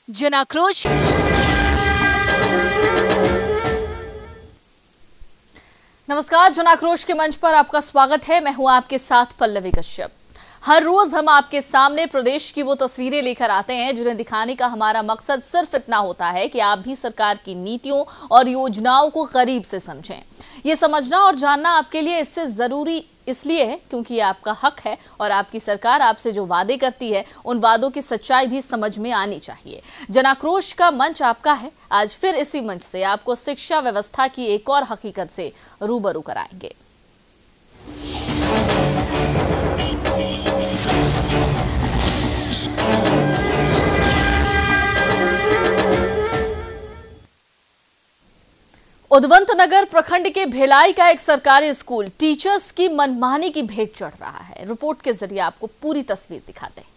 जन आक्रोश। नमस्कार, जन आक्रोश के मंच पर आपका स्वागत है। मैं हूं आपके साथ पल्लवी कश्यप। हर रोज हम आपके सामने प्रदेश की वो तस्वीरें लेकर आते हैं जिन्हें दिखाने का हमारा मकसद सिर्फ इतना होता है कि आप भी सरकार की नीतियों और योजनाओं को करीब से समझें। ये समझना और जानना आपके लिए इससे जरूरी इसलिए है क्योंकि ये आपका हक है और आपकी सरकार आपसे जो वादे करती है उन वादों की सच्चाई भी समझ में आनी चाहिए। जन आक्रोश का मंच आपका है। आज फिर इसी मंच से आपको शिक्षा व्यवस्था की एक और हकीकत से रूबरू कराएंगे। उदवंत नगर प्रखंड के भिलाई का एक सरकारी स्कूल टीचर्स की मनमानी की भेंट चढ़ रहा है। रिपोर्ट के जरिए आपको पूरी तस्वीर दिखाते हैं।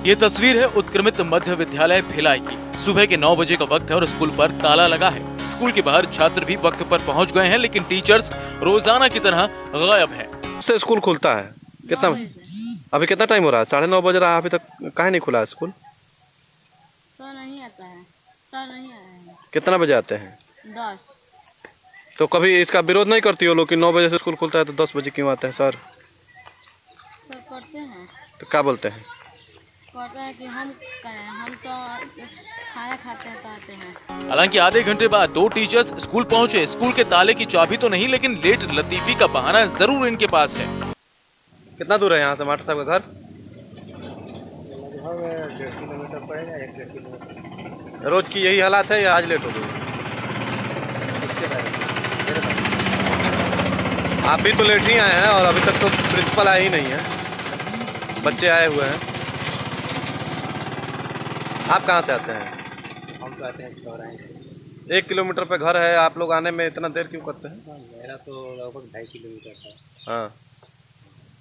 ये तस्वीर है उत्क्रमित मध्य विद्यालय भिलाई की। सुबह के 9 बजे का वक्त है और स्कूल पर ताला लगा है। स्कूल के बाहर छात्र भी वक्त पर पहुंच गए हैं, लेकिन टीचर्स रोजाना की तरह गायब है। से स्कूल खुलता है कितना? अभी कितना टाइम हो रहा है? 9:30 बज रहा है, अभी तक काहे नहीं खुला है स्कूल? सर नहीं आता है, सर नहीं आया है। कितना बजे आते हैं? 10। तो कभी इसका विरोध नहीं करती हो लोग कि 9 बजे से स्कूल खुलता है तो 10 बजे क्यों आते हैं? सर करते हैं। तो क्या बोलते हैं? कहते हैं कि हम तो खाना खाते हैं तो आते हैं। हालांकि आधे घंटे बाद 2 टीचर्स स्कूल पहुंचे। स्कूल के ताले की चाबी तो नहीं, लेकिन लेट लतीफी का बहाना जरूर इनके पास है। कितना दूर है यहाँ से मास्टर साहब का घर? 1.5 किलोमीटर पड़ेगा, 1.5 किलोमीटर। रोज की यही हालात है या आज लेट हो गई? आप भी तो लेट ही आए हैं और अभी तक तो प्रिंसिपल आए ही नहीं है, बच्चे आए हुए हैं। आप कहाँ से आते हैं? हम तो आते हैं चौराहे से। 1 किलोमीटर पे घर है, आप लोग आने में इतना देर क्यों करते हैं? मेरा तो लगभग 2.5 किलोमीटर था। हाँ,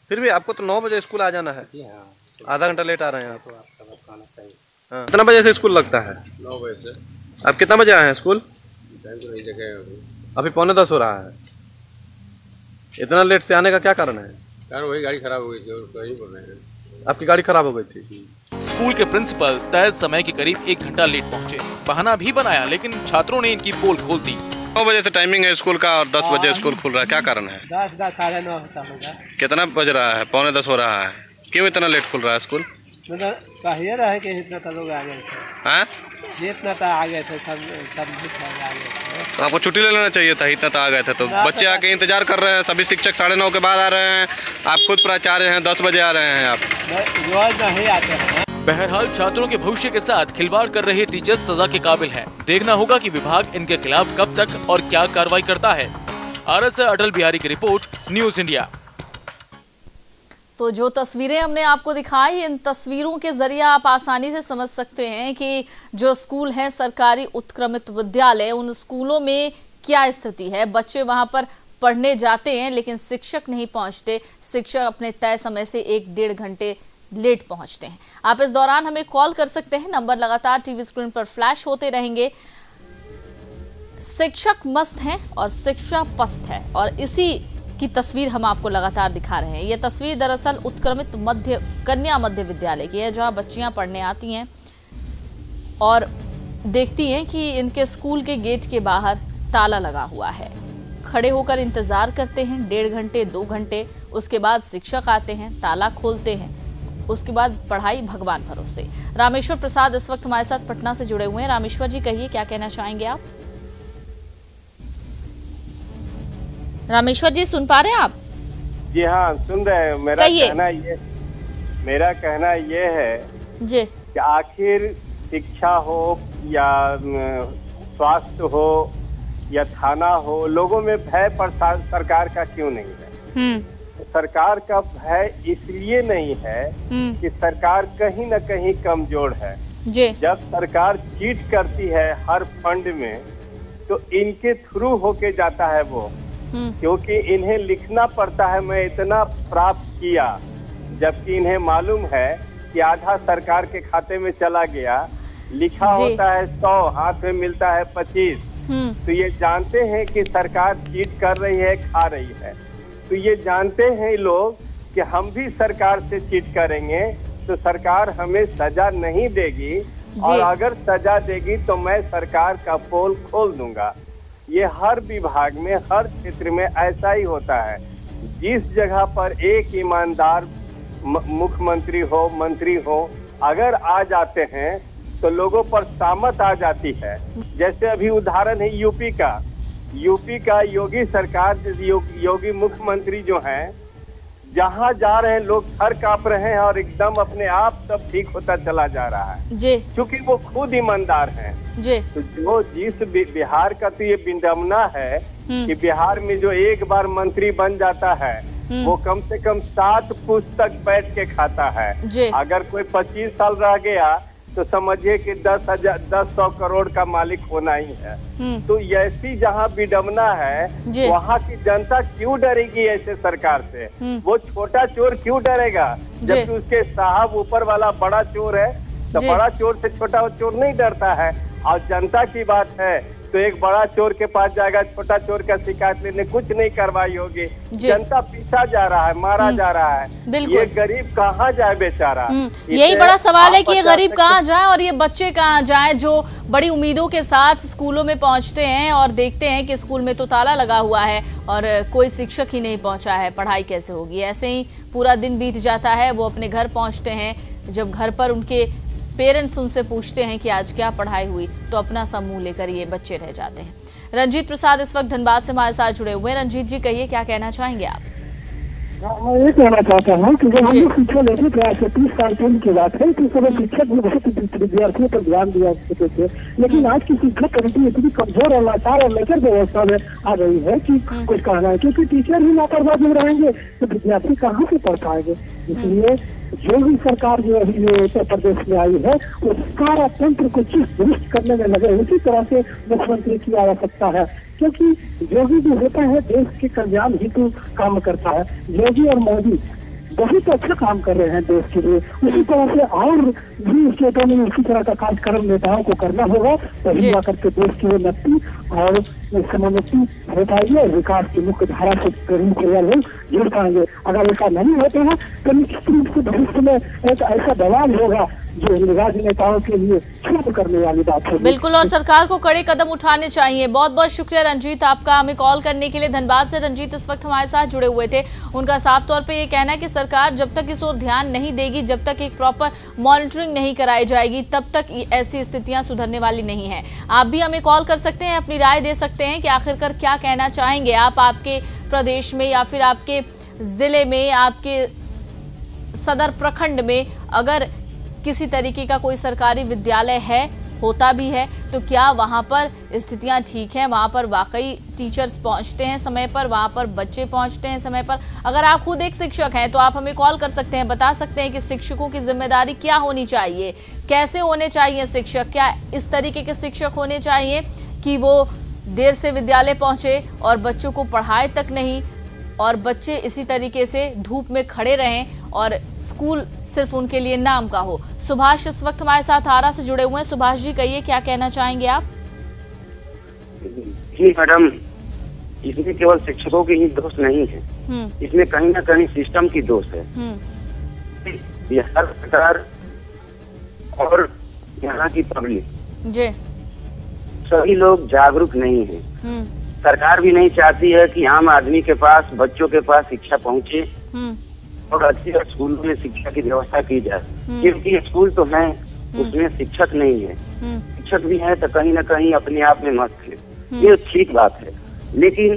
फिर भी आपको तो 9 बजे स्कूल आ जाना है। जी हाँ, आधा घंटा लेट आ रहे हैं आप। तो आपका बताना सही। हाँ। कितना बजे से स्कूल लगता है? 9 बजे से। आप कितना बजे आए हैं स्कूल? टाइम तो नहीं जगह अभी 9:45 हो रहा है। इतना लेट से आने का क्या कारण है? यार वही गाड़ी खराब हो गई थी और कहीं बोल रहे हैं। आपकी गाड़ी खराब हो गई थी? स्कूल के प्रिंसिपल तय समय के करीब 1 घंटा लेट पहुंचे। बहाना भी बनाया, लेकिन छात्रों ने इनकी पोल खोल दी। 9 बजे से टाइमिंग है स्कूल का और 10 बजे स्कूल खुल रहा है, क्या कारण है? 10 साढ़े 9 होता होगा। कितना बज रहा है? 9:45 हो रहा है। क्यों इतना लेट खुल रहा है स्कूल? मतलब कहिए रहे कि इतना तो लोग आ गए थे। हाँ? जितना तो आ गए थे, सब आ गए थे। तो आपको छुट्टी ले लेना चाहिए था, इतना तो आ गए थे। तो बच्चे आके इंतजार कर रहे हैं, सभी शिक्षक 9:30 के बाद आ रहे हैं। आप खुद प्राचार्य हैं, 10 बजे आ रहे हैं आप। रोज नहीं आते हैं। बहरहाल छात्रों के भविष्य के साथ खिलवाड़ कर रहे टीचर्स सजा के काबिल हैं। देखना होगा कि विभाग इनके खिलाफ कब तक और क्या कार्रवाई करता है। RSI अटल बिहारी की रिपोर्ट, न्यूज इंडिया। तो जो तस्वीरें हमने आपको दिखाई, इन तस्वीरों के जरिए आप आसानी से समझ सकते हैं कि जो स्कूल हैं सरकारी उत्क्रमित विद्यालय, उन स्कूलों में क्या स्थिति है। बच्चे वहां पर पढ़ने जाते हैं लेकिन शिक्षक नहीं पहुंचते। शिक्षक अपने तय समय से 1-1.5 घंटे लेट पहुंचते हैं। आप इस दौरान हमें कॉल कर सकते हैं, नंबर लगातार टीवी स्क्रीन पर फ्लैश होते रहेंगे। शिक्षक मस्त हैं और शिक्षा पस्त है, और इसी की तस्वीर हम आपको लगातार दिखा रहे हैं। यह तस्वीर दरअसल उत्क्रमित कन्या मध्य विद्यालय की है, जहां बच्चियां पढ़ने आती हैं और देखती हैं कि इनके स्कूल के गेट के बाहर ताला लगा हुआ है। खड़े होकर इंतजार करते हैं 1.5 घंटे 2 घंटे। उसके बाद शिक्षक आते हैं, ताला खोलते हैं। उसके बाद पढ़ाई भगवान भरोसे। रामेश्वर प्रसाद इस वक्त हमारे साथ पटना से जुड़े हुए हैं। रामेश्वर जी, कहिए क्या कहना चाहेंगे आप? रामेश्वर जी, सुन पा रहे हैं आप? जी हाँ, सुन रहे हैं। मेरा कहना ये है जी कि आखिर शिक्षा हो या स्वास्थ्य हो या थाना हो, लोगों में भय सरकार का क्यों नहीं है? सरकार का भय इसलिए नहीं है कि सरकार कहीं न कहीं कमजोर है। जब सरकार चीट करती है हर फंड में, तो इनके थ्रू होके जाता है वो, क्योंकि इन्हें लिखना पड़ता है मैं इतना प्राप्त किया, जबकि इन्हें मालूम है कि आधा सरकार के खाते में चला गया। लिखा होता है 100, हाथ में मिलता है 25। तो ये जानते हैं कि सरकार चीट कर रही है, खा रही है। तो ये जानते हैं लोग कि हम भी सरकार से चीट करेंगे तो सरकार हमें सजा नहीं देगी, और अगर सजा देगी तो मैं सरकार का पोल खोल दूंगा। ये हर विभाग में, हर क्षेत्र में ऐसा ही होता है। जिस जगह पर एक ईमानदार मुख्यमंत्री हो, मंत्री हो, अगर आ जाते हैं तो लोगों पर सामत आ जाती है। जैसे अभी उदाहरण है यूपी का योगी सरकार, योगी मुख्यमंत्री जो हैं, जहाँ जा रहे हैं लोग थर कांप रहे हैं और एकदम अपने आप सब ठीक होता चला जा रहा है जी, क्योंकि वो खुद ईमानदार हैं जी। तो जो जिस बिहार का तो ये विडम्बना है कि बिहार में जो एक बार मंत्री बन जाता है वो कम से कम 7 पुस्तक बैठ के खाता है। अगर कोई 25 साल रह गया तो समझिए कि 10-100 करोड़ का मालिक होना ही है। तो ऐसी जहाँ विडम्बना है वहाँ की जनता क्यों डरेगी ऐसे सरकार से? वो छोटा चोर क्यों डरेगा, जबकि उसके साहब ऊपर वाला बड़ा चोर है। तो बड़ा चोर से छोटा चोर नहीं डरता है। और जनता की बात है तो एक बड़ा चोर के पास जाएगा, छोटा चोर का शिकायत लेने कुछ नहीं कार्रवाई होगी। जनता पीछा जा रहा है, मारा जा रहा है। ये गरीब कहाँ जाए बेचारा? यही बड़ा सवाल है कि ये गरीब कहाँ जाए और ये बच्चे कहाँ जाए, जो बड़ी उम्मीदों के साथ स्कूलों में पहुंचते हैं और देखते हैं कि स्कूल में तो ताला लगा हुआ है और कोई शिक्षक ही नहीं पहुंचा है, पढ़ाई कैसे होगी? ऐसे ही पूरा दिन बीत जाता है। वो अपने घर पहुंचते हैं, जब घर पर उनके पेरेंट्स उनसे पूछते हैं कि आज क्या पढ़ाई हुई, तो अपना सा मुंह लेकर ये बच्चे रह जाते हैं। रंजीत प्रसाद इस वक्त धनबाद से हमारे साथ जुड़े हुए हैं। रंजीत जी, कहिए क्या कहना चाहेंगे आप? मैं ये कहना चाहता हूँ कि जब हम लोग शिक्षा लेते थे, आज से 30 साल पहले की बात है, तो सब शिक्षक भी बहुत विद्यार्थियों पर ध्यान दिया करते थे। लेकिन आज की शिक्षक कमेटी इतनी कमजोर और लाचार और लेकर व्यवस्था में आ गई है कि कुछ कहना है, क्योंकि टीचर ही लापरवाह नहीं रहेंगे तो विद्यार्थी कहाँ से पढ़ पाएंगे। इसलिए जो भी सरकार जो अभी उत्तर प्रदेश में आई है वो सारा तंत्र को चुस्त दुरुस्त करने में लगे। उसी तरह से मुख्यमंत्री की आवश्यकता है, क्योंकि योगी जो होता है देश के कल्याण हेतु काम करता है। योगी और मोदी बहुत अच्छा काम कर रहे हैं देश के लिए। उसी तरह से और भी स्टेटों में उसी तरह का कार्यक्रम नेताओं को करना होगा, तभी जाकर के देश की उन्नति और समोन्नति हो पाएगी और विकास की मुख्य धारा से गरीब परिवार लोग जुड़ पाएंगे। अगर ऐसा नहीं होता है तो निश्चित रूप से भविष्य में एक ऐसा दबाव होगा जो राजनेताओं के लिए क्षोभ करने वाली बात है। बिल्कुल, और सरकार को कड़े कदम उठाने चाहिए। बहुत बहुत शुक्रिया रंजीत आपका हमें कॉल करने के लिए। धनबाद से रंजीत इस वक्त हमारे साथ जुड़े हुए थे। उनका साफ तौर पे ये कहना है कि सरकार जब तक इस ओर ध्यान नहीं देगी, जब तक एक प्रॉपर मॉनिटरिंग नहीं कराई जाएगी, तब तक ऐसी स्थितियां सुधरने वाली नहीं है। आप भी हमें कॉल कर सकते हैं, अपनी राय दे सकते हैं कि आखिरकार क्या कहना चाहेंगे आप, आपके प्रदेश में या फिर आपके जिले में, आपके सदर प्रखंड में अगर किसी तरीके का कोई सरकारी विद्यालय है, होता भी है, तो क्या वहां पर स्थितियां ठीक हैं? वहां पर वाकई टीचर्स पहुंचते हैं समय पर, वहां पर बच्चे पहुंचते हैं समय पर? अगर आप खुद एक शिक्षक हैं तो आप हमें कॉल कर सकते हैं, बता सकते हैं कि शिक्षकों की जिम्मेदारी क्या होनी चाहिए, कैसे होने चाहिए शिक्षक? क्या इस तरीके के शिक्षक होने चाहिए कि वो देर से विद्यालय पहुंचे और बच्चों को पढ़ाए तक नहीं, और बच्चे इसी तरीके से धूप में खड़े रहें और स्कूल सिर्फ उनके लिए नाम का हो? सुभाष इस वक्त हमारे साथ आरा से जुड़े हुए हैं। सुभाष जी, कहिए क्या कहना चाहेंगे आप? जी मैडम, इसमें केवल शिक्षकों की ही दोष नहीं है, इसमें कहीं ना कहीं सिस्टम की दोष है। बिहार सरकार और यहाँ की पब्लिक जी सभी लोग जागरूक नहीं है। सरकार भी नहीं चाहती है कि आम आदमी के पास, बच्चों के पास शिक्षा पहुँचे और अच्छे स्कूलों में शिक्षा की व्यवस्था की जाए, क्योंकि स्कूल तो है, उसमें शिक्षक नहीं है। शिक्षक भी है तो कहीं ना कहीं अपने आप में मस्त है, ये ठीक बात है। लेकिन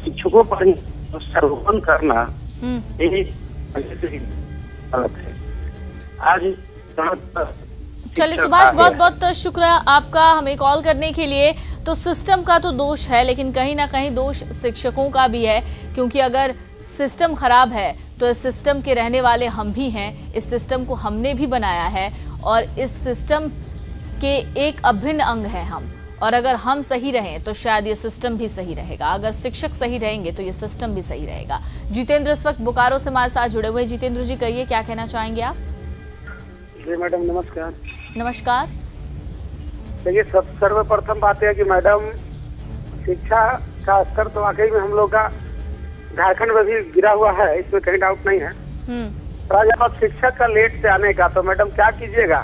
शिक्षकों पर ही सर्वोपन करना एक गलत है। आज चलिए सुभाष, बहुत बहुत शुक्रिया आपका हमें कॉल करने के लिए। तो सिस्टम का तो दोष है, लेकिन कहीं ना कहीं दोष शिक्षकों का भी है, क्योंकि अगर सिस्टम खराब है तो इस सिस्टम के रहने वाले हम भी हैं, इस सिस्टम को हमने भी बनाया है और इस सिस्टम के एक अभिन्न अंग हैं हम। और अगर हम सही रहें तो शायद ये सिस्टम भी सही रहेगा, अगर शिक्षक सही रहेंगे तो ये सिस्टम भी सही रहेगा। जितेंद्र इस वक्त बोकारो से हमारे साथ जुड़े हुए। जितेंद्र जी, कहिए क्या कहना चाहेंगे आप? जी मैडम, नमस्कार। नमस्कार। देखिए, सर्वप्रथम बात है कि मैडम, शिक्षा का स्तर तो वाकई में हम लोग का झारखंड में भी गिरा हुआ है, इसमें कहीं डाउट नहीं है। प्राध्यापक शिक्षक का लेट से आने का, तो मैडम क्या कीजिएगा?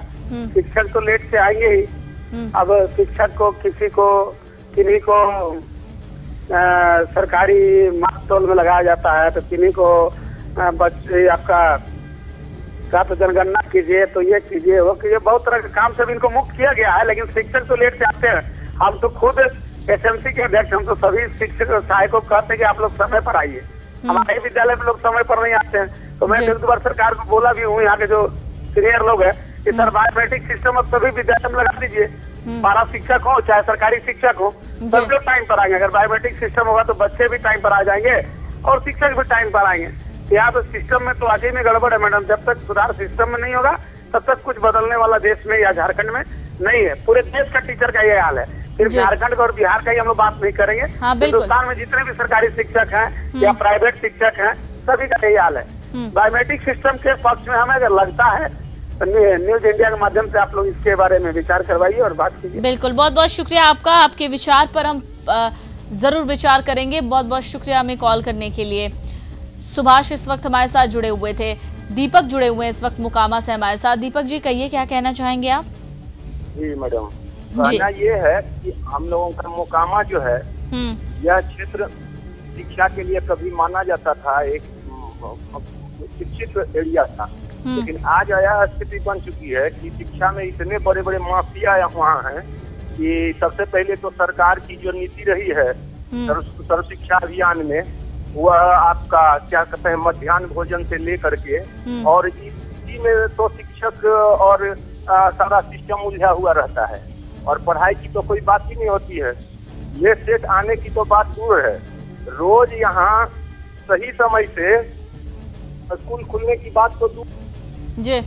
शिक्षक तो लेट से आएंगे ही। अब शिक्षक को किन्हीं को सरकारी मार्कटोल में लगाया जाता है, तो किन्हीं को बच्चे आपका तो जनगणना कीजिए, तो ये कीजिए वो कीजिए, बहुत तरह के काम से भी इनको मुक्त किया गया है। लेकिन शिक्षक तो लेट से आते हैं। हम तो खुद एसएमसी के अध्यक्ष, हम तो सभी शिक्षक सहायकों को कहते हैं कि आप लोग समय पर आइए। हमारे विद्यालय में लोग समय पर नहीं आते हैं, तो मैं एक बार सरकार को बोला भी हूँ, यहाँ के जो सीनियर लोग हैं कि सर बायोमेट्रिक सिस्टम अब सभी विद्यालय में लगा दीजिए। पारा शिक्षक हो चाहे सरकारी शिक्षक हो, सब लोग टाइम पर आएंगे। अगर बायोमेट्रिक सिस्टम होगा तो बच्चे भी टाइम पर आ जाएंगे और शिक्षक भी टाइम पर आएंगे। यहाँ तो सिस्टम में तो वाकई में गड़बड़ है मैडम। जब तक सुधार सिस्टम में नहीं होगा तब तक कुछ बदलने वाला देश में या झारखंड में नहीं है। पूरे देश का टीचर का ये हाल है, सिर्फ झारखंड और बिहार का ही हम लोग बात नहीं करेंगे। हिंदुस्तान में जितने भी सरकारी शिक्षक हैं या प्राइवेट शिक्षक हैं, सभी का यही हाल है। बायोमेट्रिक सिस्टम के पक्ष में हमें अगर लगता है तो न्यूज इंडिया के माध्यम से आप लोग इसके बारे में विचार करवाइए और बात कीजिए। बिल्कुल, बहुत बहुत शुक्रिया आपका। आपके विचार पर हम जरूर विचार करेंगे। बहुत बहुत शुक्रिया हमें कॉल करने के लिए। सुभाष इस वक्त हमारे साथ जुड़े हुए थे, दीपक जुड़े हुए हैं इस वक्त मोकामा से हमारे साथ। दीपक जी कहिए, क्या कहना चाहेंगे आप? जी मैडम, कहना ये है कि हम लोगों का मोकामा जो है, यह क्षेत्र शिक्षा के लिए कभी माना जाता था, एक शिक्षित एरिया था। लेकिन आज यह स्थिति बन चुकी है कि शिक्षा में इतने बड़े बड़े माफिया वहाँ हैं कि सबसे पहले तो सरकार की जो नीति रही है सर्व शिक्षा अभियान में, वह आपका क्या कहते हैं मध्याह्न भोजन से लेकर के, और इसी में तो शिक्षक और सारा सिस्टम उलझा हुआ रहता है और पढ़ाई की तो कोई बात ही नहीं होती है। ये सेट आने की तो बात दूर है, रोज यहाँ सही समय से स्कूल खुलने की बात तो दूर। जी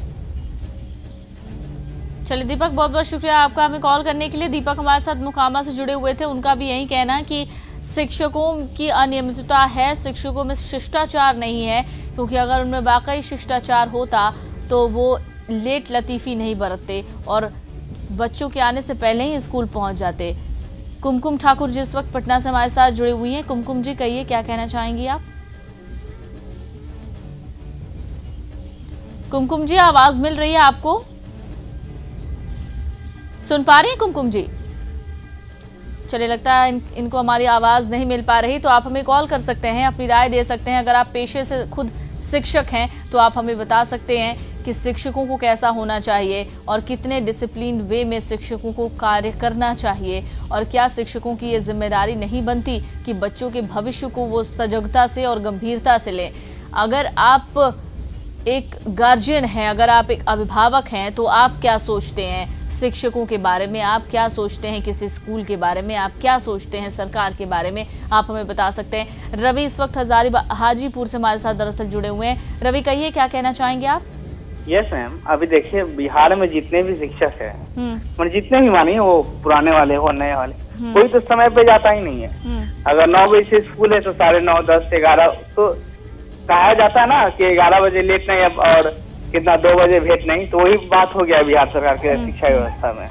चलिए दीपक, बहुत बहुत शुक्रिया आपका हमें कॉल करने के लिए। दीपक हमारे साथ मोकामा से जुड़े हुए थे, उनका भी यही कहना कि शिक्षकों की अनियमितता है, शिक्षकों में शिष्टाचार नहीं है, क्योंकि अगर उनमें वाकई शिष्टाचार होता तो वो लेट लतीफ़ी नहीं बरतते और बच्चों के आने से पहले ही स्कूल पहुंच जाते। कुमकुम ठाकुर जी इस वक्त पटना से हमारे साथ जुड़ी हुई हैं। कुमकुम जी कहिए, क्या कहना चाहेंगी आप? कुमकुम जी आवाज मिल रही है आपको? सुन पा रही हैं कुमकुम जी? चलिए लगता है इनको हमारी आवाज नहीं मिल पा रही, तो आप हमें कॉल कर सकते हैं, अपनी राय दे सकते हैं। अगर आप पेशे से खुद शिक्षक हैं तो आप हमें बता सकते हैं कि शिक्षकों को कैसा होना चाहिए और कितने डिसिप्लिन वे में शिक्षकों को कार्य करना चाहिए, और क्या शिक्षकों की ये जिम्मेदारी नहीं बनती कि बच्चों के भविष्य को वो सजगता से और गंभीरता से लें। अगर आप एक गार्जियन हैं, अगर आप एक अभिभावक हैं, तो आप क्या सोचते हैं शिक्षकों के बारे में? आप क्या सोचते हैं किसी स्कूल के बारे में? आप क्या सोचते हैं सरकार के बारे में? आप हमें बता सकते हैं। रवि इस वक्त हाजीपुर से हमारे साथ दरअसल जुड़े हुए हैं। रवि कहिए, क्या कहना चाहेंगे आप? यस मैम, अभी देखिए बिहार में जितने भी शिक्षक है, मतलब जितने भी मानिए वो पुराने वाले हो नए वाले, कोई तो समय पे जाता ही नहीं है। अगर 9 बजे से स्कूल है तो 9:30, 10, 11 तो कहा जाता है ना कि 11 बजे लेट नहीं और कितना 2 बजे भेंट नहीं, तो वही बात हो गया बिहार सरकार के शिक्षा व्यवस्था में।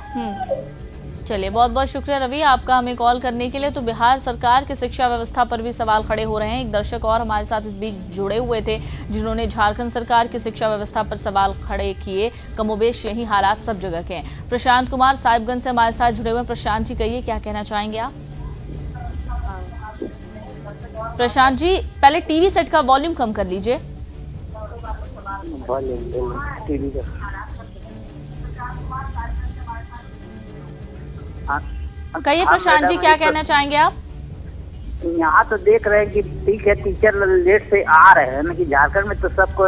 चलिए बहुत बहुत शुक्रिया रवि आपका हमें कॉल करने के लिए। तो बिहार सरकार की शिक्षा व्यवस्था पर भी सवाल खड़े हो रहे हैं। एक दर्शक और हमारे साथ इस बीच जुड़े हुए थे जिन्होंने झारखंड सरकार की शिक्षा व्यवस्था पर सवाल खड़े किए। कमोबेश यही हालात सब जगह के हैं। प्रशांत कुमार साहिबगंज से हमारे साथ जुड़े हुए। प्रशांत जी कहिए, क्या कहना चाहेंगे आप? प्रशांत जी पहले टीवी सेट का वॉल्यूम कम कर लीजिए। कहिए प्रशांत जी, क्या कहना चाहेंगे आप? यहाँ तो देख रहे हैं कि ठीक है टीचर लेट से आ रहे हैं, लेकिन झारखंड में तो सबको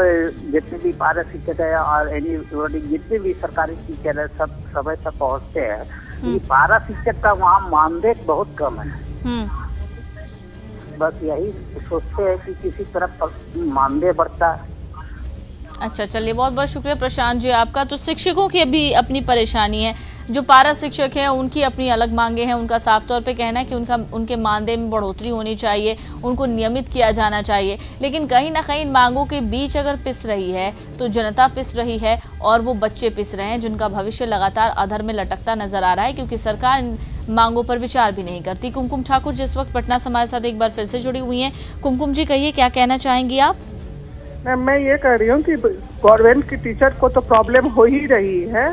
जितने भी पारा शिक्षक है और एनी जितने भी सरकारी टीचर है सब समय तक पहुँचते हैं। पारा शिक्षक का वहाँ मानदेय बहुत कम है। बस यही सोचते हैं कि किसी तरफ मानदेय बढ़ता है। अच्छा चलिए बहुत बहुत शुक्रिया प्रशांत जी आपका। तो शिक्षकों की अभी अपनी परेशानी है, जो पारा शिक्षक हैं उनकी अपनी अलग मांगे हैं। उनका साफ तौर पे कहना है कि उनके मानदेय में बढ़ोतरी होनी चाहिए, उनको नियमित किया जाना चाहिए। लेकिन कहीं ना कहीं इन मांगों के बीच अगर पिस रही है तो जनता पिस रही है और वो बच्चे पिस रहे हैं जिनका भविष्य लगातार अधर में लटकता नजर आ रहा है, क्योंकि सरकार इन मांगों पर विचार भी नहीं करती। कुमकुम ठाकुर जिस वक्त पटना से हमारे साथ एक बार फिर से जुड़ी हुई हैं। कुमकुम जी कहिए, क्या कहना चाहेंगी आप? मैं ये कह रही हूँ कि गवर्नमेंट की टीचर को तो प्रॉब्लम हो ही रही है,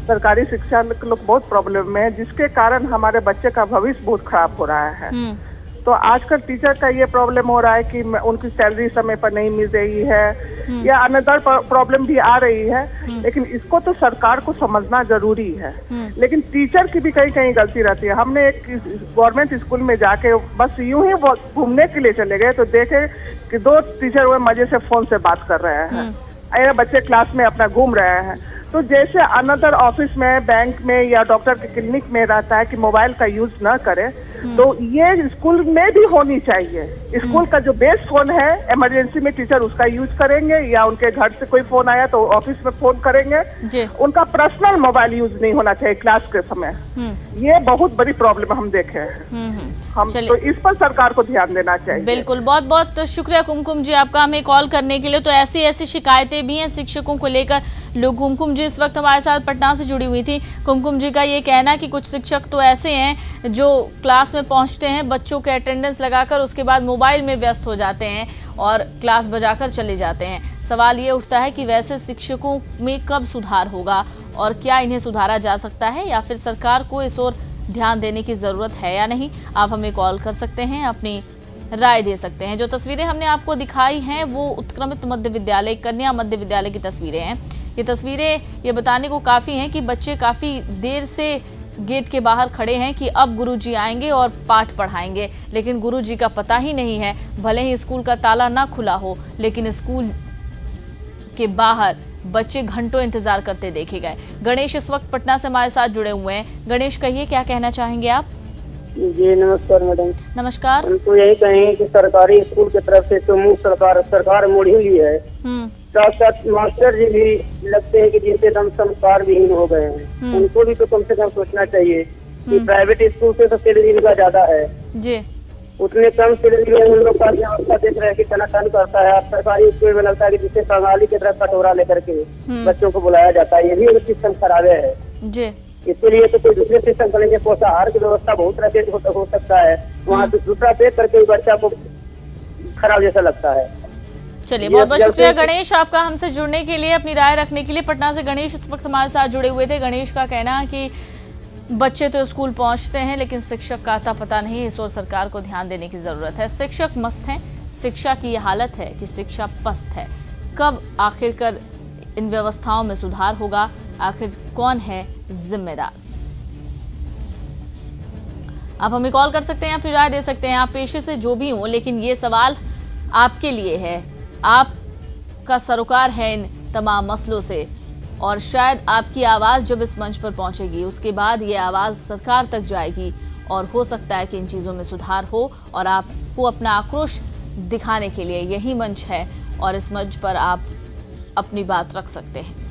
सरकारी शिक्षा के लोग बहुत प्रॉब्लम में है, जिसके कारण हमारे बच्चे का भविष्य बहुत खराब हो रहा है। तो आजकल टीचर का ये प्रॉब्लम हो रहा है कि उनकी सैलरी समय पर नहीं मिल रही है या अनदर प्रॉब्लम भी आ रही है, लेकिन इसको तो सरकार को समझना जरूरी है। लेकिन टीचर की भी कहीं कहीं गलती रहती है। हमने एक गवर्नमेंट स्कूल में जाके बस यूं ही घूमने के लिए चले गए तो देखे कि 2 टीचर वो मजे से फोन से बात कर रहे हैं, बच्चे क्लास में अपना घूम रहे हैं। तो जैसे अनदर ऑफिस में, बैंक में या डॉक्टर के क्लिनिक में रहता है कि मोबाइल का यूज न करें, तो ये स्कूल में भी होनी चाहिए। स्कूल का जो बेस फोन है, इमरजेंसी में टीचर उसका यूज करेंगे या उनके घर से कोई फोन आया तो ऑफिस में फोन करेंगे। उनका पर्सनल मोबाइल यूज नहीं होना चाहिए क्लास के समय। ये बहुत बड़ी प्रॉब्लम हम देखे हैं। हम तो इस पर सरकार को ध्यान देना चाहिए। बिल्कुल, बहुत बहुत शुक्रिया कुमकुम जी आपका हमें कॉल करने के लिए। तो ऐसी शिकायतें भी हैं शिक्षकों को लेकर। लोग कुमकुम जी इस वक्त हमारे साथ पटना से जुड़ी हुई थी। कुमकुम जी का ये कहना कि कुछ शिक्षक तो ऐसे हैं जो क्लास में पहुंचते हैं, बच्चों के अटेंडेंस लगाकर उसके बाद मोबाइल में व्यस्त हो जाते हैं और क्लास बजाकर चले जाते हैं। सवाल ये उठता है कि वैसे शिक्षकों में कब सुधार होगा और क्या इन्हें सुधारा जा सकता है या फिर सरकार को इस ओर ध्यान देने की ज़रूरत है या नहीं। आप हमें कॉल कर सकते हैं, अपनी राय दे सकते हैं। जो तस्वीरें हमने आपको दिखाई हैं वो उत्क्रमित मध्य विद्यालय, कन्या मध्य विद्यालय की तस्वीरें हैं। ये तस्वीरें ये बताने को काफ़ी हैं कि बच्चे काफ़ी देर से गेट के बाहर खड़े हैं कि अब गुरुजी आएंगे और पाठ पढ़ाएंगे, लेकिन गुरुजी का पता ही नहीं है। भले ही स्कूल का ताला ना खुला हो, लेकिन स्कूल के बाहर बच्चे घंटों इंतजार करते देखे गए। गणेश इस वक्त पटना से हमारे साथ जुड़े हुए हैं। गणेश, कहिए क्या कहना चाहेंगे आप? जी नमस्कार मैडम। नमस्कार। हम तो यही कहेंगे कि सरकारी स्कूल की तरफ से तो मुफ्त सरकार मोड़ ही ली है। साथ साथ मास्टर जी भी लगते हैं कि जिनसे दम संस्कार विहीन हो गए हैं। उनको भी तो कम से कम सोचना चाहिए कि प्राइवेट स्कूल से तो सैलरी इनका ज्यादा है जी, उतने कम सैलरी में उन लोग का व्यवस्था देख रहे हैं कि टनाटन करता है। आप सरकारी स्कूल में लगता है कि जिससे बंगाली की तरह कटोरा लेकर के बच्चों को बुलाया जाता है। ये भी एक सिस्टम खराब है जी। इसके लिए तो कोई दूसरे सिस्टम करेंगे। पोषाहार की व्यवस्था बहुत तरह से हो सकता है, वहाँ से दूसरा पे करके बच्चा को खराब जैसा लगता है। चलिए, बहुत बहुत शुक्रिया गणेश आपका हमसे जुड़ने के लिए, अपनी राय रखने के लिए। पटना से गणेश इस वक्त हमारे साथ जुड़े हुए थे। गणेश का कहना है कि बच्चे तो स्कूल पहुंचते हैं लेकिन शिक्षक का आता पता नहीं। इस ओर सरकार को ध्यान देने की जरूरत है। शिक्षक मस्त हैं, शिक्षा की यह हालत है कि शिक्षा पस्त है। कब आखिरकार इन व्यवस्थाओं में सुधार होगा, आखिर कौन है जिम्मेदार? आप हमें कॉल कर सकते हैं, अपनी राय दे सकते हैं। आप पेशे से जो भी हो, लेकिन ये सवाल आपके लिए है। आपका सरोकार है इन तमाम मसलों से और शायद आपकी आवाज़ जब इस मंच पर पहुंचेगी उसके बाद ये आवाज़ सरकार तक जाएगी और हो सकता है कि इन चीज़ों में सुधार हो। और आपको अपना आक्रोश दिखाने के लिए यही मंच है और इस मंच पर आप अपनी बात रख सकते हैं।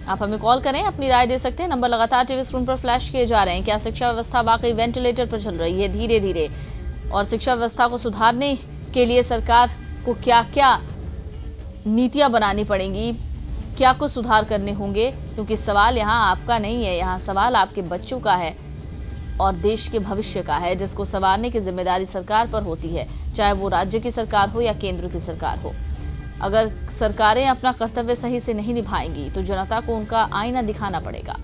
आप हमें कॉल करें, अपनी राय दे सकते हैं। नंबर लगातार टीवी स्क्रीन पर फ्लैश किए जा रहे हैं। क्या शिक्षा व्यवस्था वाकई वेंटिलेटर पर चल रही है धीरे धीरे? और शिक्षा व्यवस्था को सुधारने के लिए सरकार को क्या क्या नीतियां बनानी पड़ेंगी, क्या कुछ सुधार करने होंगे? क्योंकि सवाल यहाँ आपका नहीं है, यहाँ सवाल आपके बच्चों का है और देश के भविष्य का है, जिसको संवारने की जिम्मेदारी सरकार पर होती है, चाहे वो राज्य की सरकार हो या केंद्र की सरकार हो। अगर सरकारें अपना कर्तव्य सही से नहीं निभाएंगी तो जनता को उनका आईना दिखाना पड़ेगा।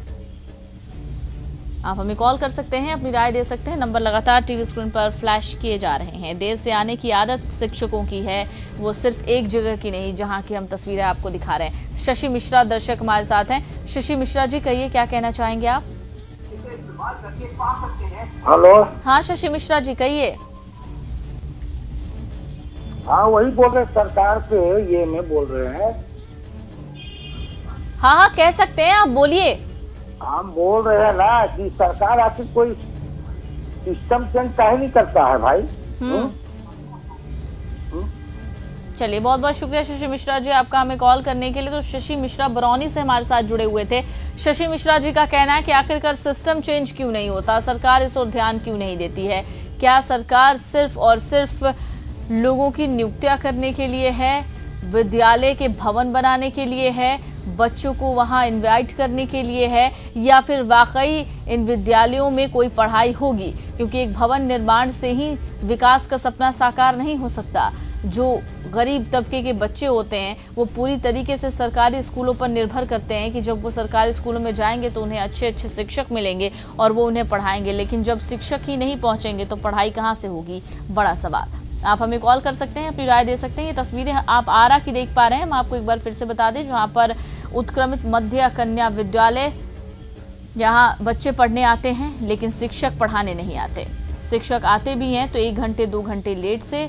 आप हमें कॉल कर सकते हैं, अपनी राय दे सकते हैं। नंबर लगातार टीवी स्क्रीन पर फ्लैश किए जा रहे हैं। देर से आने की आदत शिक्षकों की है, वो सिर्फ एक जगह की नहीं जहां की हम तस्वीरें आपको दिखा रहे हैं। शशि मिश्रा दर्शक हमारे साथ हैं। शशि मिश्रा जी, कहिए क्या कहना चाहेंगे आप? हेलो। हाँ शशि मिश्रा जी, कहिए। हाँ वही बोल रहे, सरकार पे ये में बोल रहे हैं। हाँ हाँ कह सकते हैं, आप बोलिए। हम बोल रहे हैं ना कि सरकार आखिर कोई सिस्टम चेंज काहे नहीं करता है भाई। चलिए, बहुत बहुत शुक्रिया शशि मिश्रा जी आपका हमें कॉल करने के लिए। तो शशि मिश्रा बरौनी से हमारे साथ जुड़े हुए थे। शशि मिश्रा जी का कहना है कि आखिरकार सिस्टम चेंज क्यों नहीं होता, सरकार इस ओर ध्यान क्यों नहीं देती है? क्या सरकार सिर्फ और सिर्फ लोगों की नियुक्तियां करने के लिए है, विद्यालय के भवन बनाने के लिए है, बच्चों को वहां इनवाइट करने के लिए है, या फिर वाकई इन विद्यालयों में कोई पढ़ाई होगी? क्योंकि एक भवन निर्माण से ही विकास का सपना साकार नहीं हो सकता। जो गरीब तबके के बच्चे होते हैं वो पूरी तरीके से सरकारी स्कूलों पर निर्भर करते हैं कि जब वो सरकारी स्कूलों में जाएंगे तो उन्हें अच्छे अच्छे शिक्षक मिलेंगे और वो उन्हें पढ़ाएंगे, लेकिन जब शिक्षक ही नहीं पहुंचेंगे तो पढ़ाई कहाँ से होगी, बड़ा सवाल। आप हमें कॉल कर सकते हैं, अपनी राय दे सकते हैं। ये तस्वीरें आप आरा की देख पा रहे हैं, हम आपको एक बार फिर से बता दें, जहाँ पर उत्क्रमित मध्य कन्या विद्यालय, यहाँ बच्चे पढ़ने आते हैं लेकिन शिक्षक पढ़ाने नहीं आते। शिक्षक आते भी हैं तो 1 घंटे 2 घंटे लेट से,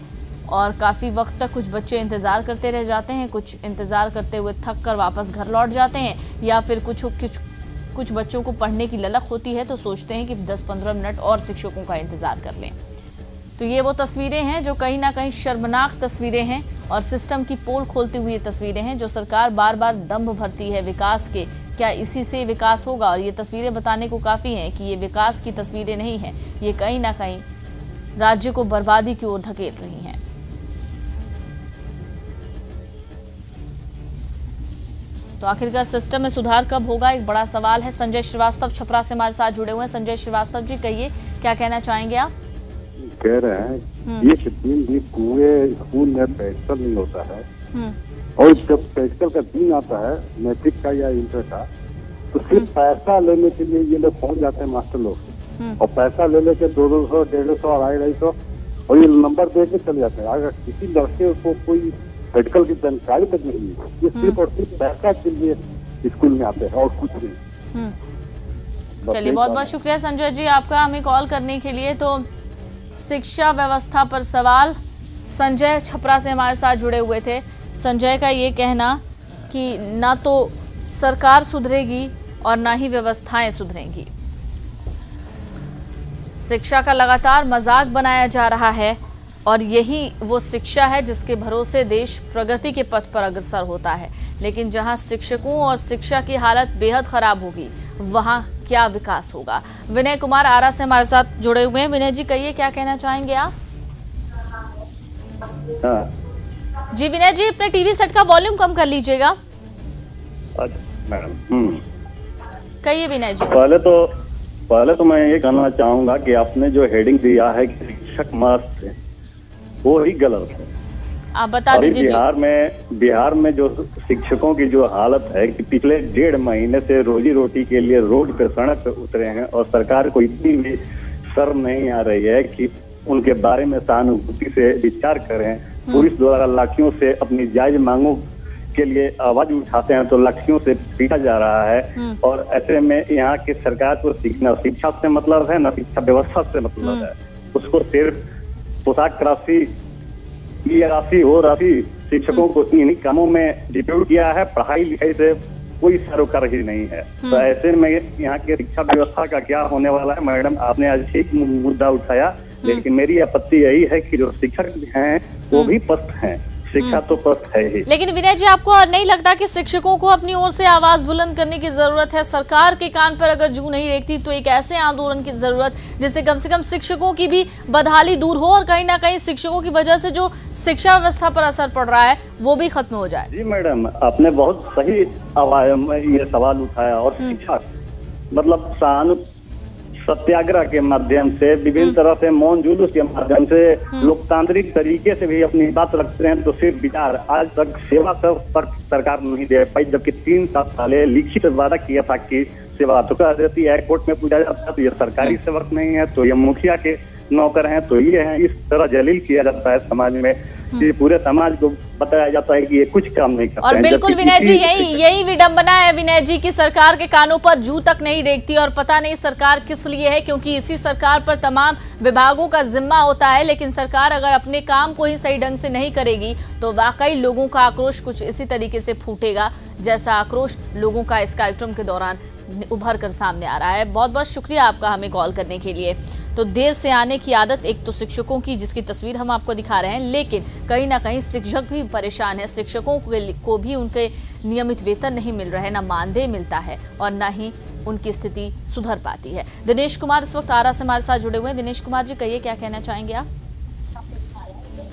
और काफ़ी वक्त तक कुछ बच्चे इंतज़ार करते रह जाते हैं, कुछ इंतज़ार करते हुए थक कर वापस घर लौट जाते हैं, या फिर कुछ बच्चों को पढ़ने की ललक होती है तो सोचते हैं कि 10-15 मिनट और शिक्षकों का इंतज़ार कर लें। तो ये वो तस्वीरें हैं जो कहीं ना कहीं शर्मनाक तस्वीरें हैं और सिस्टम की पोल खोलती हुई तस्वीरें हैं जो सरकार बार बार दम्भ भरती है विकास के। क्या इसी से विकास होगा? और ये तस्वीरें बताने को काफ़ी हैं कि ये विकास की तस्वीरें नहीं हैं, ये कहीं ना कहीं राज्य को बर्बादी की ओर धकेल रही हैं। तो आखिरकार सिस्टम में सुधार कब होगा, एक बड़ा सवाल है। संजय श्रीवास्तव छपरा से हमारे साथ जुड़े हुए हैं। संजय श्रीवास्तव जी, कहिए क्या कहना चाहेंगे आप? कह रहे हैं ये 3 दिन पूरे स्कूल में प्रैक्टिकल नहीं होता है, और जब प्रैक्टिकल का दिन आता है मैट्रिक का या इंटर का, तो सिर्फ पैसा लेने के लिए ये लोग पहुंच जाते हैं मास्टर लोग, और पैसा ले लेके 200, 150 और 250 और ये नंबर दे के चले जाते हैं। अगर किसी लड़के को कोई प्रैक्टिकल की जानकारी तक नहीं है, ये सिर्फ और सिर्फ पैसा के लिए स्कूल में आते हैं और कुछ नहीं। चलिए, बहुत बहुत शुक्रिया संजय जी आपका हमें कॉल करने के लिए। तो शिक्षा व्यवस्था पर सवाल, संजय छपरा से हमारे साथ जुड़े हुए थे। संजय का ये कहना कि ना तो सरकार सुधरेगी और ना ही व्यवस्थाएं सुधरेंगी। शिक्षा का लगातार मजाक बनाया जा रहा है और यही वो शिक्षा है जिसके भरोसे देश प्रगति के पथ पर अग्रसर होता है। लेकिन जहां शिक्षकों और शिक्षा की हालत बेहद खराब होगी वहां क्या विकास होगा? विनय कुमार आरा से हमारे साथ जुड़े हुए हैं। विनय जी, कहिए क्या कहना चाहेंगे आप? जी विनय जी, अपने टीवी सेट का वॉल्यूम कम कर लीजिएगा। मैडम कहिए विनय जी। पहले तो मैं ये कहना चाहूंगा कि आपने जो हेडिंग दिया है कि शिक्षक मस्त है, वो ही गलत है। आप बता दीजिए। बिहार में जो शिक्षकों की जो हालत है कि पिछले 1.5 महीने से रोजी रोटी के लिए रोड पे, सड़क पे उतरे हैं, और सरकार को इतनी भी शर्म नहीं आ रही है कि उनके बारे में सहानुभूति से विचार करें। पुलिस द्वारा लाठियों से अपनी जायज मांगों के लिए आवाज उठाते हैं तो लाठियों से पीटा जा रहा है, और ऐसे में यहाँ की सरकार को न शिक्षा से मतलब है, न शिक्षा व्यवस्था से मतलब है। उसको सिर्फ पोशाक राशि, राशि शिक्षकों को इन्हीं कामों में डिप्यूट किया है, पढ़ाई लिखाई से कोई सरोकार ही नहीं है। तो ऐसे में यहाँ की शिक्षा व्यवस्था का क्या होने वाला है? मैडम, आपने आज ठीक मुद्दा उठाया, लेकिन मेरी आपत्ति यही है कि जो शिक्षक हैं वो भी पस्त हैं, शिक्षा तो पस्त है ही। लेकिन विनय जी, आपको नहीं लगता कि शिक्षकों को अपनी ओर से आवाज बुलंद करने की जरूरत है? सरकार के कान पर अगर जू नहीं रेखती तो एक ऐसे आंदोलन की जरूरत जिससे कम से कम शिक्षकों की भी बदहाली दूर हो और कहीं ना कहीं शिक्षकों की वजह से जो शिक्षा व्यवस्था पर असर पड़ रहा है वो भी खत्म हो जाए। जी मैडम, आपने बहुत सही ये सवाल उठाया, और शिक्षा मतलब सत्याग्रह के माध्यम से, विभिन्न तरह से मौन जुलूस के माध्यम से, लोकतांत्रिक तरीके से भी अपनी बात रखते हैं, तो सिर्फ विचार आज तक सेवा पर सरकार नहीं दे पाई, जबकि 3 साल पहले लिखित वादा किया था कि सेवा तो कर देती है, कोर्ट में पूछा जाता है तो ये सरकारी सेवक नहीं है, तो ये मुखिया के नौकर हैं, तो ये हैं। इस तरह जलील किया जाता है समाज में कि पूरे समाज को बताया जाता है कि ये कुछ काम नहीं करते। और बिल्कुल विनय जी, यही विडंबना है विनय जी की सरकार के कानों पर जू तक नहीं रेखती, और पता नहीं सरकार किस लिए है, क्योंकि इसी सरकार पर तमाम विभागों का जिम्मा होता है। लेकिन सरकार अगर अपने काम को ही सही ढंग से नहीं करेगी तो वाकई लोगों का आक्रोश कुछ इसी तरीके से फूटेगा जैसा आक्रोश लोगों का इस कार्यक्रम के दौरान उभर कर सामने आ रहा है। बहुत बहुत शुक्रिया आपका हमें कॉल करने के लिए। तो देर से आने की आदत एक तो शिक्षकों की, जिसकी तस्वीर हम आपको दिखा रहे हैं, लेकिन कहीं ना कहीं शिक्षक भी परेशान है। शिक्षकों को भी उनके नियमित वेतन नहीं मिल रहे, ना मानदेय मिलता है और ना ही उनकी स्थिति सुधर पाती है। दिनेश कुमार इस वक्त आरा से हमारे साथ जुड़े हुए हैं। दिनेश कुमार जी, कहिए क्या कहना चाहेंगे आप?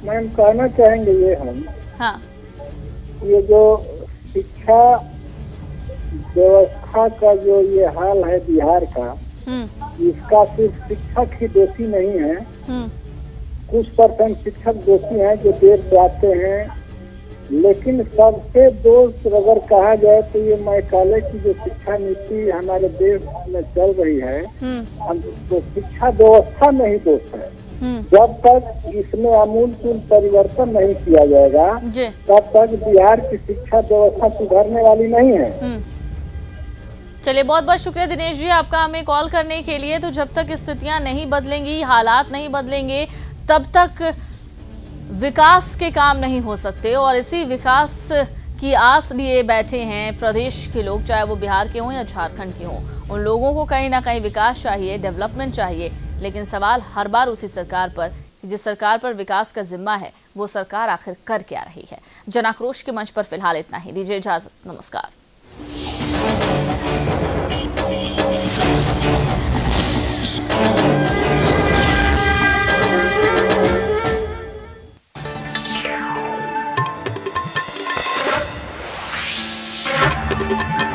मैम, कहना चाहेंगे ये हम, हाँ, ये जो शिक्षा व्यवस्था का जो ये हाल है बिहार का, इसका सिर्फ शिक्षक ही दोषी नहीं है। कुछ % शिक्षक दोषी हैं जो देर से आते हैं, लेकिन सबसे दोस्त अगर कहा जाए तो ये मैकाले की जो शिक्षा नीति हमारे देश में चल रही है, हम तो शिक्षा व्यवस्था में ही दोष है। जब तक इसमें आमूलचूल परिवर्तन नहीं किया जाएगा तब तक बिहार की शिक्षा व्यवस्था सुधरने वाली नहीं है। चलिए, बहुत बहुत शुक्रिया दिनेश जी आपका हमें कॉल करने के लिए। तो जब तक स्थितियां नहीं बदलेंगी, हालात नहीं बदलेंगे, तब तक विकास के काम नहीं हो सकते। और इसी विकास की आस लिए बैठे हैं प्रदेश के लोग, चाहे वो बिहार के हों या झारखंड के हों। उन लोगों को कहीं ना कहीं विकास चाहिए, डेवलपमेंट चाहिए। लेकिन सवाल हर बार उसी सरकार पर कि जिस सरकार पर विकास का जिम्मा है वो सरकार आखिर कर क्या रही है। जन आक्रोश के मंच पर फिलहाल इतना ही। दीजिए इजाजत, नमस्कार। Thank you.